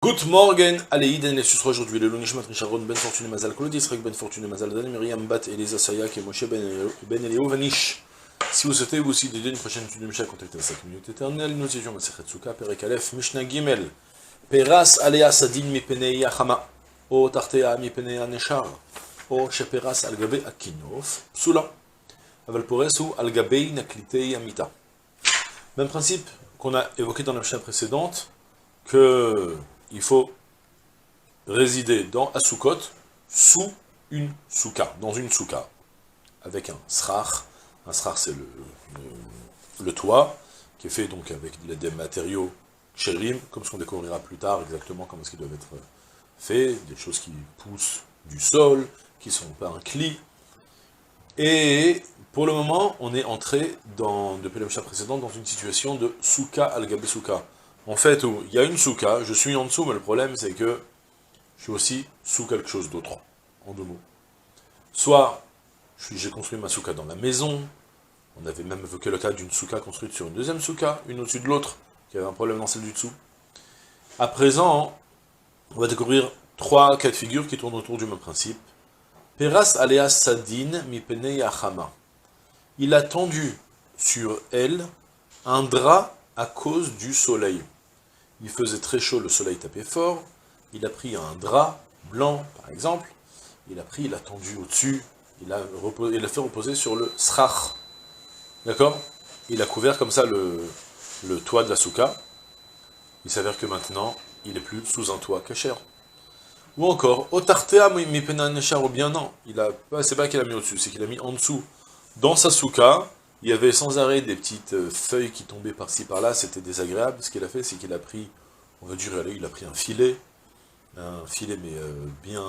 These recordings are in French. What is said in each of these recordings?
Good morning, allez, les susra aujourd'hui, le Lunishmat Richardon, Ben Fortuné Mazal Kolodi, Israël Ben Fortuné Mazal Dan, Myriam Bat, Elisa Sayak et Moshe Ben Elio Vanish. Si vous souhaitez vous aussi dédier une prochaine étude de Mishnah, contactez 5 minutes éternelles, nous étions Masechet Souka, Perek Aleph, Mishnah Gimel, Peras Alea Sadin Mipenei Yachama, O Tartea Mipenei Neshar, O Sheperas Algabe Akinof, Psula, Aval Pores ou Algabe Naklitei Amita. Même principe qu'on a évoqué dans la Mishnah précédente, que il faut résider dans Asukot sous une souka, dans une souka, avec un srach. Un srach, c'est le toit, qui est fait donc avec des matériaux chérim, comme ce qu'on découvrira plus tard, exactement comment est-ce qu'ils doivent être faits, des choses qui poussent du sol, qui sont pas un cli. Et pour le moment, on est entré, depuis la Mishnah précédente, dans une situation de souka al-gabe souka. En fait, où il y a une souka, je suis en dessous, mais le problème c'est que je suis aussi sous quelque chose d'autre, en deux mots. Soit j'ai construit ma souka dans la maison, on avait même évoqué le cas d'une souka construite sur une deuxième souka, une au-dessus de l'autre, qui avait un problème dans celle du dessous. À présent, on va découvrir trois cas de figure qui tournent autour du même principe. Peras alea sadin mi penei achama. Il a tendu sur elle un drap à cause du soleil. Il faisait très chaud, le soleil tapait fort, il a pris un drap blanc, par exemple, il a tendu au-dessus, il a fait reposer sur le srach, d'accord? Il a couvert comme ça le toit de la souka. Il s'avère que maintenant, il est plus sous un toit cachère. Ou encore, otartea mi pena neshar, ou bien non, c'est pas qu'il a mis au-dessus, c'est qu'il a mis en dessous. Dans sa souka, il y avait sans arrêt des petites feuilles qui tombaient par-ci par-là, c'était désagréable. Ce qu'il a fait, c'est qu'il a pris, on va dire, il a pris un filet mais bien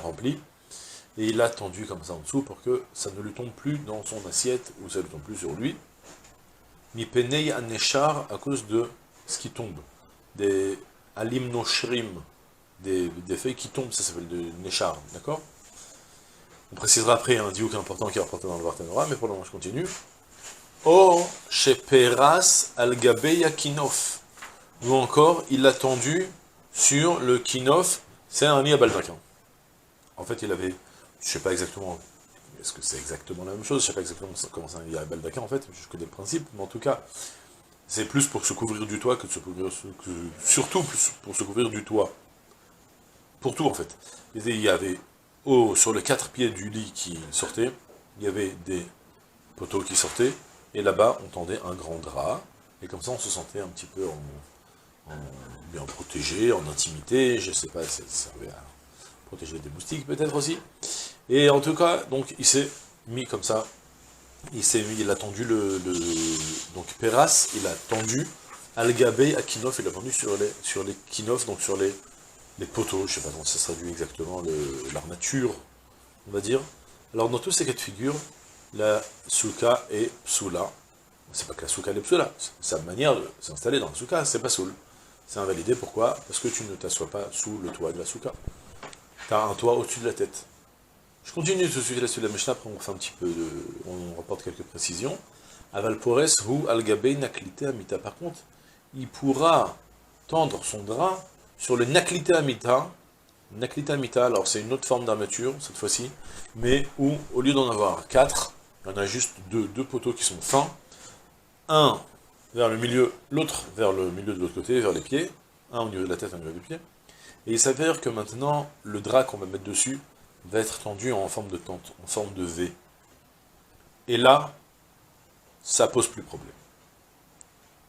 rempli, et il l'a tendu comme ça en dessous pour que ça ne lui tombe plus dans son assiette, ou ça ne lui tombe plus sur lui. Mi penei aneshar, à cause de ce qui tombe, des alim noshrim, des feuilles qui tombent, ça s'appelle de neshar, d'accord? On précisera après un diouk important qui est rapporté dans le Vartanora, mais pour le moment je continue. Oh, chez Peras al-Gabe Yakinof. Ou encore, il l'a tendu sur le Kinof, c'est un lit à baldaquin. En fait, il avait, je sais pas exactement, est-ce que c'est exactement la même chose, je sais pas exactement comment c'est un lit à baldaquin en fait, je connais le principe, mais en tout cas, c'est plus pour se couvrir du toit que de se couvrir, surtout plus pour se couvrir du toit. Pour tout en fait. Il y avait sur les 4 pieds du lit qui sortaient, il y avait des poteaux qui sortaient, et là-bas on tendait un grand drap, et comme ça on se sentait un petit peu bien protégé, en intimité, je sais pas, ça servait à protéger des moustiques peut-être aussi. Et en tout cas, donc il s'est mis comme ça, il a tendu donc Peras, il a tendu Al-Gabe à Kinof, il a tendu sur les Kinof, donc sur les poteaux, je sais pas comment ça se traduit exactement, l'armature, on va dire. Alors dans tous ces cas de figure, la souka est psoula. C'est pas que la souka est psoula, sa manière de s'installer dans la souka, c'est pas soul. C'est invalidé, pourquoi? Parce que tu ne t'assois pas sous le toit de la souka. Tu as un toit au-dessus de la tête. Je continue de suivre la suite de la Mishnah, après on fait un petit peu on rapporte quelques précisions. Aval pores hu al-gabe naklite amita. Par contre, il pourra tendre son drap sur le naklite amita. Naklite amita, alors c'est une autre forme d'armature, cette fois-ci, mais où, au lieu d'en avoir 4, il y en a juste deux poteaux qui sont fins, un vers le milieu, l'autre vers le milieu de l'autre côté, vers les pieds, un au niveau de la tête, un au niveau des pieds, et il s'avère que maintenant, le drap qu'on va mettre dessus va être tendu en forme de tente, en forme de V. Et là, ça pose plus de problème.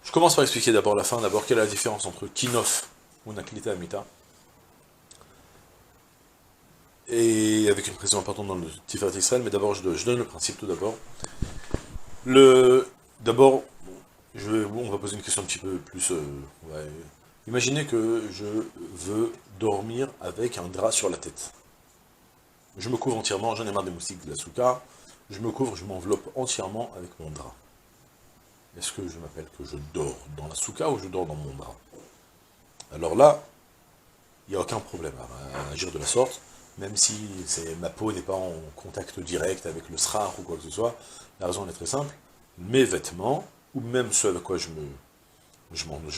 Je commence par expliquer d'abord la fin, d'abord quelle est la différence entre Kinof ou Naklita Amita, et avec une précision importante dans le Tiferet Israël, mais d'abord je donne le principe tout d'abord. D'abord, on va poser une question un petit peu plus... imaginez que je veux dormir avec un drap sur la tête. Je me couvre entièrement, j'en ai marre des moustiques de la souka, je me couvre, je m'enveloppe entièrement avec mon drap. Est-ce que je m'appelle que je dors dans la souka ou je dors dans mon drap? Alors là, il n'y a aucun problème à agir de la sorte, même si ma peau n'est pas en contact direct avec le srach ou quoi que ce soit. La raison est très simple, mes vêtements, ou même ceux avec quoi je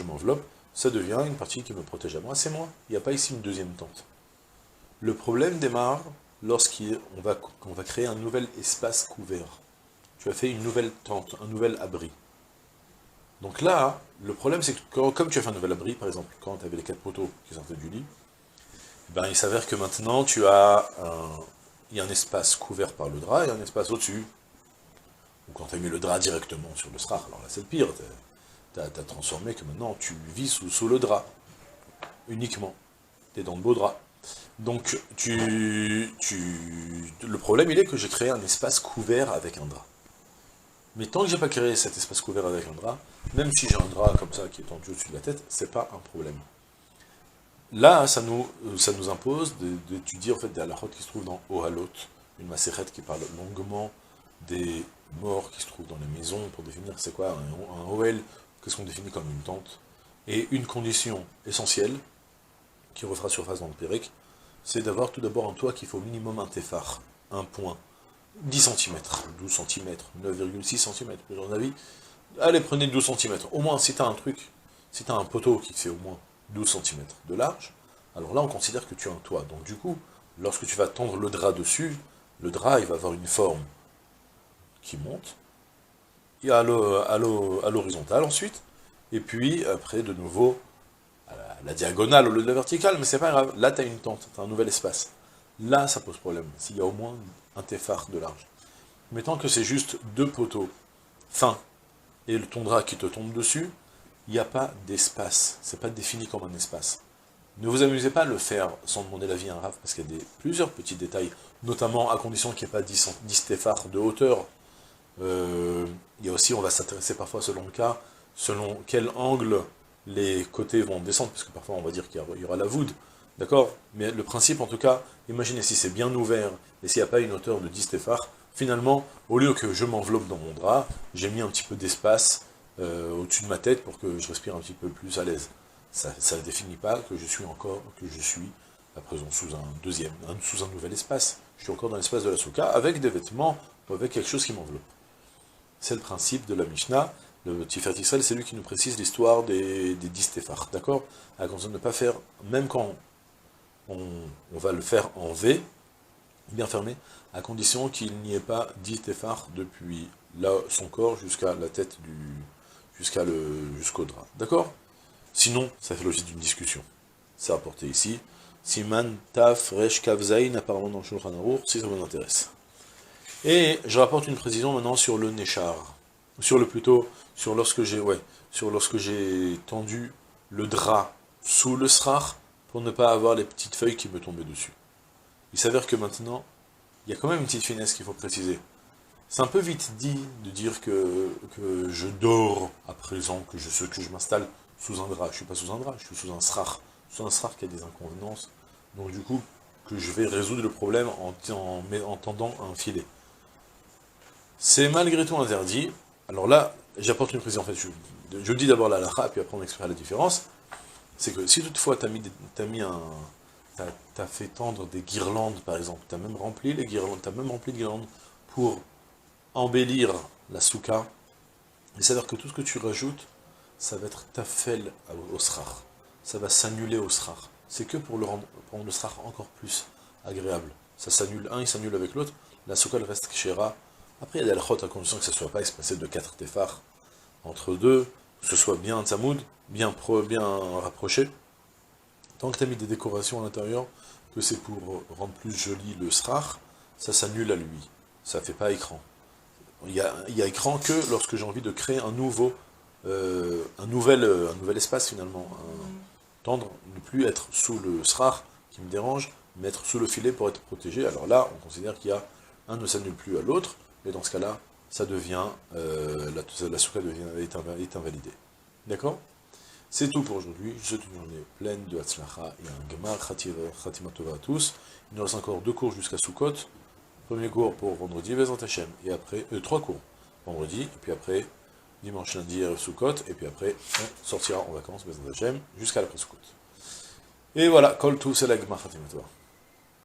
m'enveloppe, ça devient une partie qui me protège à moi, c'est moi. Il n'y a pas ici une deuxième tente. Le problème démarre lorsqu'on va créer un nouvel espace couvert. Tu as fait une nouvelle tente, un nouvel abri. Donc là, le problème c'est que comme tu as fait un nouvel abri, par exemple, quand tu avais les 4 poteaux qui sortaient du lit, ben, il s'avère que maintenant il y a un espace couvert par le drap et un espace au-dessus. Ou quand tu as mis le drap directement sur le srach, alors là c'est le pire, tu as transformé que maintenant tu vis sous le drap, uniquement. Tu es dans le beau drap. Donc le problème il est que j'ai créé un espace couvert avec un drap. Mais tant que j'ai pas créé cet espace couvert avec un drap, même si j'ai un drap comme ça qui est tendu au-dessus de la tête, c'est pas un problème. Là, ça nous impose d'étudier en fait des halakhot qui se trouvent dans Ohalot, une maséchet qui parle longuement des morts qui se trouvent dans les maisons, pour définir c'est quoi un Ohel, qu'est-ce qu'on définit comme une tente. Et une condition essentielle, qui refera surface dans le Pérec, c'est d'avoir tout d'abord un toit qui fait au minimum un téphar, un point, 10 cm, 12 cm, 9,6 cm, j'en avis. Allez, prenez 12 cm. Au moins, si tu as un truc, si tu as un poteau qui fait au moins 12 cm de large, alors là, on considère que tu as un toit. Donc du coup, lorsque tu vas tendre le drap dessus, le drap, il va avoir une forme qui monte, et à l'horizontale ensuite, et puis après, de nouveau, à la diagonale au lieu de la verticale, mais c'est pas grave. Là, tu as une tente, tu as un nouvel espace. Là, ça pose problème, s'il y a au moins un téphar de large. Mais tant que c'est juste 2 poteaux fins, et ton drap qui te tombe dessus, il n'y a pas d'espace, c'est pas défini comme un espace. Ne vous amusez pas à le faire sans demander l'avis à un raf, parce qu'il y a plusieurs petits détails, notamment à condition qu'il n'y ait pas 10 téphars de hauteur. Il y a aussi, on va s'intéresser parfois selon le cas, selon quel angle les côtés vont descendre, parce que parfois on va dire qu'il y aura la voûte, d'accord? Mais le principe en tout cas, imaginez si c'est bien ouvert, et s'il n'y a pas une hauteur de 10 téphars, finalement, au lieu que je m'enveloppe dans mon drap, j'ai mis un petit peu d'espace au-dessus de ma tête pour que je respire un petit peu plus à l'aise. Ça ne définit pas que je suis à présent sous un nouvel espace. Je suis encore dans l'espace de la souka, avec des vêtements, ou avec quelque chose qui m'enveloppe. C'est le principe de la Mishnah. Le Tiferet Israël, c'est lui qui nous précise l'histoire des 10 téphars, d'accord? À condition de ne pas faire, même quand on va le faire en V, bien fermé, à condition qu'il n'y ait pas 10 téphars depuis là, son corps jusqu'à la tête jusqu'au drap. D'accord? Sinon, ça fait l'objet d'une discussion. C'est rapporté ici. Siman, Taf, Resh, Kavzaïn, apparemment dans le Shulchan Aruch, si ça vous intéresse. Et je rapporte une précision maintenant sur le Nechar. Sur lorsque j'ai tendu le drap sous le srach pour ne pas avoir les petites feuilles qui me tombaient dessus. Il s'avère que maintenant, il y a quand même une petite finesse qu'il faut préciser. C'est un peu vite dit de dire que je dors à présent, que je m'installe sous un drap. Je ne suis pas sous un drap, je suis sous un srach. Sous un srach qui a des inconvéniences. Donc du coup, que je vais résoudre le problème en tendant un filet. C'est malgré tout interdit. Alors là, j'apporte une précision. En fait, je dis d'abord la halakha, puis après on expliquera la différence. C'est que si toutefois t'as fait tendre des guirlandes, par exemple, t'as même rempli de guirlandes pour embellir la souka, il s'avère que tout ce que tu rajoutes, ça va être tafel au srach. Ça va s'annuler au srach. C'est que pour rendre le srach encore plus agréable. Ça s'annule, il s'annule avec l'autre, la souka elle reste kshera. Après, il y a des halachot à condition que ça ne soit pas espacé de 4 téphars entre deux, que ce soit bien tzamoud, bien rapproché. Tant que tu as mis des décorations à l'intérieur, que c'est pour rendre plus joli le srach, ça s'annule à lui. Ça ne fait pas écran. Il y a écran que lorsque j'ai envie de créer un nouvel espace finalement. Tendre, ne plus être sous le srach qui me dérange, mais être sous le filet pour être protégé. Alors là, on considère qu'il y a un ne s'annule plus à l'autre, et dans ce cas-là, ça devient, la souka est invalidée. D'accord? C'est tout pour aujourd'hui. Je souhaite une journée pleine de Hatzlacha et un Gemar Khatima Tova à tous. Il nous reste encore 2 cours jusqu'à Sukkot. Premier cours pour vendredi, Bezrat Hashem, et après, 3 cours. Vendredi, et puis après, dimanche, lundi, Sukkot, et puis après, on sortira en vacances, Bezrat Hashem, jusqu'à l'après Sukkot. Et voilà, Kol tout, c'est la Gemar Khatima Tova.